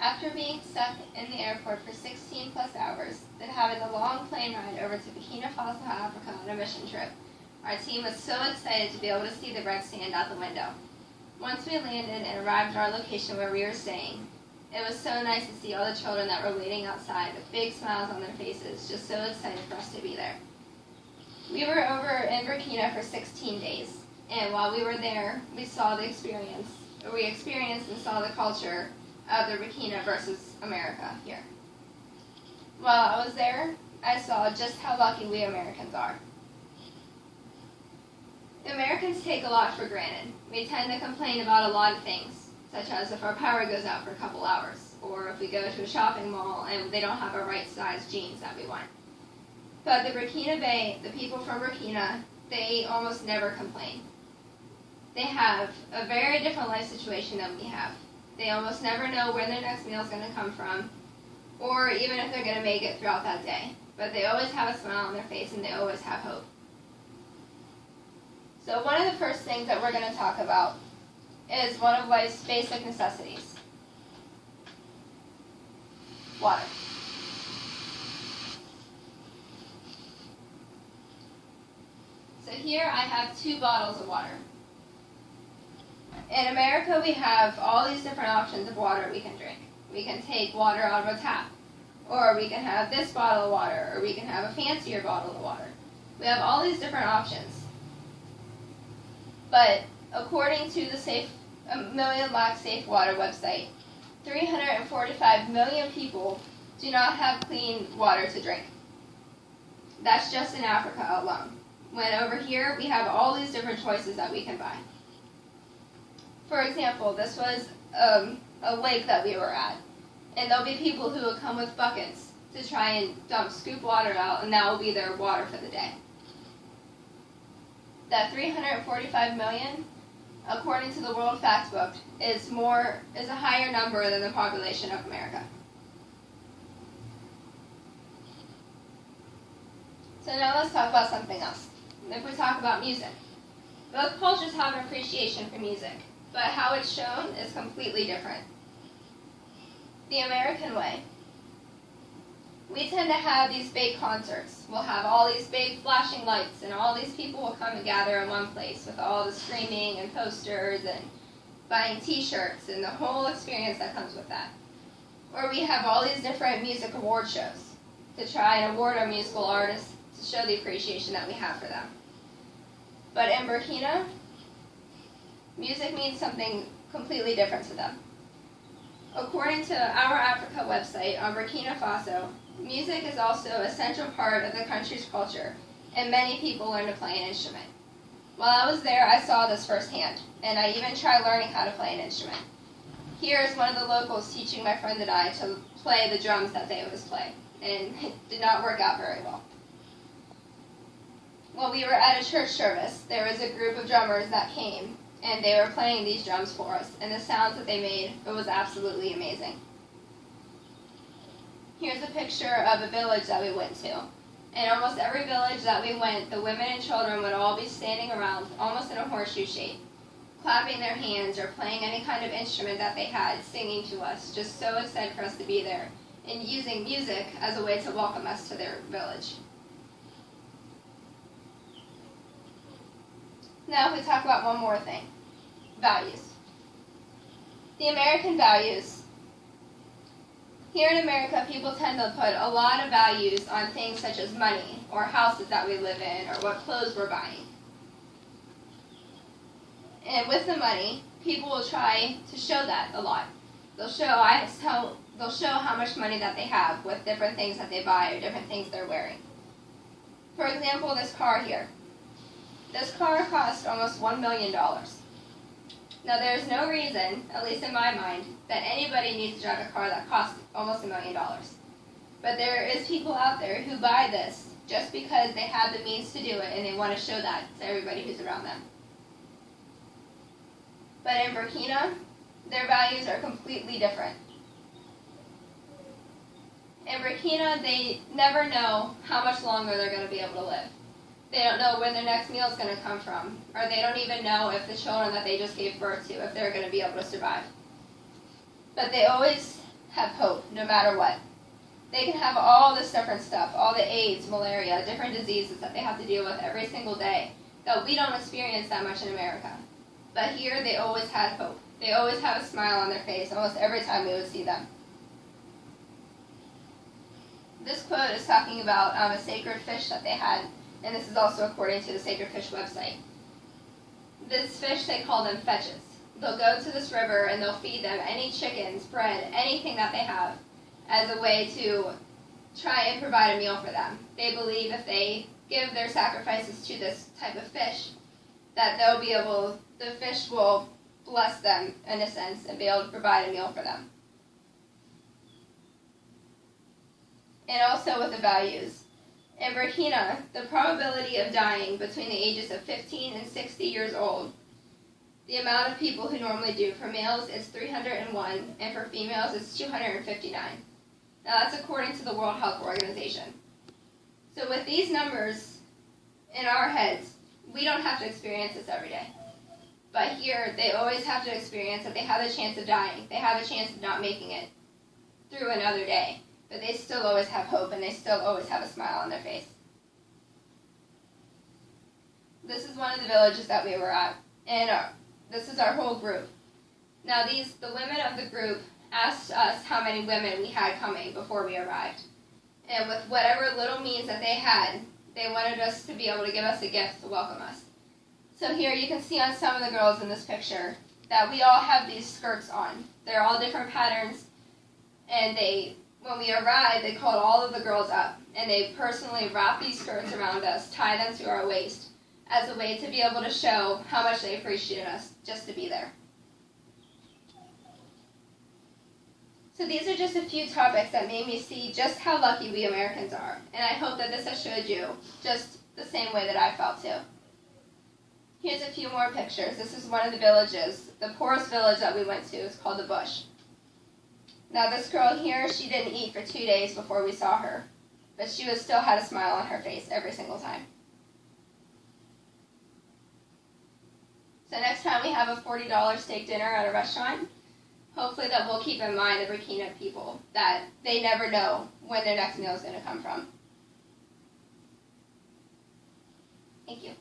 After being stuck in the airport for 16 plus hours, then having a long plane ride over to Burkina Faso, Africa on a mission trip, our team was so excited to be able to see the red sand out the window. Once we landed and arrived at our location where we were staying, it was so nice to see all the children that were waiting outside with big smiles on their faces, just so excited for us to be there. We were over in Burkina for 16 days, and while we were there, we experienced and saw the culture of the Burkina versus America here. While I was there, I saw just how lucky we Americans are. Americans take a lot for granted. We tend to complain about a lot of things, such as if our power goes out for a couple hours, or if we go to a shopping mall and they don't have our right size jeans that we want. But the people from Burkina, they almost never complain. They have a very different life situation than we have. They almost never know where their next meal is going to come from, or even if they're going to make it throughout that day. But they always have a smile on their face and they always have hope. So one of the first things that we're going to talk about is one of life's basic necessities: water. So here I have 2 bottles of water. In America, we have all these different options of water we can drink. We can take water out of a tap, or we can have this bottle of water, or we can have a fancier bottle of water. We have all these different options. But according to the Million Lack Safe Water website, 345 million people do not have clean water to drink. That's just in Africa alone. When over here, we have all these different choices that we can buy. For example, this was a lake that we were at, and there'll be people who will come with buckets to try and scoop water out, and that will be their water for the day. That 345 million, according to the World Factbook, is a higher number than the population of America. So now let's talk about something else. If we talk about music, both cultures have an appreciation for music, but how it's shown is completely different. The American way. We tend to have these big concerts. We'll have all these big flashing lights, and all these people will come and gather in one place with all the screaming and posters and buying t-shirts and the whole experience that comes with that. Or we have all these different music award shows to try and award our musical artists to show the appreciation that we have for them. But in Burkina, music means something completely different to them. According to our Africa website on Burkina Faso, music is also an essential part of the country's culture, and many people learn to play an instrument. While I was there, I saw this firsthand, and I even tried learning how to play an instrument. Here is one of the locals teaching my friend and I to play the drums that they always play, and it did not work out very well. While we were at a church service, there was a group of drummers that came, and they were playing these drums for us, and the sounds that they made, it was absolutely amazing. Here's a picture of a village that we went to. In almost every village that we went, the women and children would all be standing around, almost in a horseshoe shape, clapping their hands or playing any kind of instrument that they had, singing to us, just so excited for us to be there, and using music as a way to welcome us to their village. Now, if we talk about one more thing, values. The American values. Here in America, people tend to put a lot of values on things such as money, or houses that we live in, or what clothes we're buying. And with the money, people will try to show that a lot. They'll show how much money that they have with different things that they buy or different things they're wearing. For example, this car here. This car cost almost $1 million. Now, there's no reason, at least in my mind, that anybody needs to drive a car that costs almost $1 million. But there is people out there who buy this just because they have the means to do it and they want to show that to everybody who's around them. But in Burkina, their values are completely different. In Burkina, they never know how much longer they're going to be able to live. They don't know when their next meal is going to come from, or they don't even know if the children that they just gave birth to, if they're going to be able to survive. But they always have hope no matter what. They can have all this different stuff, all the AIDS, malaria, different diseases that they have to deal with every single day that we don't experience that much in America. But here they always had hope. They always have a smile on their face almost every time we would see them. This quote is talking about a sacred fish that they had, and this is also according to the Sacred Fish website. This fish, they call them fetches. They'll go to this river and they'll feed them any chickens, bread, anything that they have as a way to try and provide a meal for them. They believe if they give their sacrifices to this type of fish, that they'll be able, the fish will bless them in a sense and be able to provide a meal for them. And also with the values. In Burkina, the probability of dying between the ages of 15 and 60 years old, the amount of people who normally do for males is 301, and for females is 259. Now that's according to the World Health Organization. So with these numbers in our heads, we don't have to experience this every day. But here, they always have to experience that they have a chance of dying. They have a chance of not making it through another day. But they still always have hope, and they still always have a smile on their face. This is one of the villages that we were at, and this is our whole group. Now the women of the group asked us how many women we had coming before we arrived. And with whatever little means that they had, they wanted us to be able to give us a gift to welcome us. So here you can see on some of the girls in this picture that we all have these skirts on. They're all different patterns, and when we arrived, they called all of the girls up, and they personally wrapped these skirts around us, tied them to our waist, as a way to be able to show how much they appreciated us just to be there. So these are just a few topics that made me see just how lucky we Americans are, and I hope that this has showed you just the same way that I felt too. Here's a few more pictures. This is one of the villages. The poorest village that we went to is called the Bush. Now this girl here, she didn't eat for 2 days before we saw her, but she still had a smile on her face every single time. So next time we have a $40 steak dinner at a restaurant, hopefully that we'll keep in mind the Burkina people, that they never know when their next meal is going to come from. Thank you.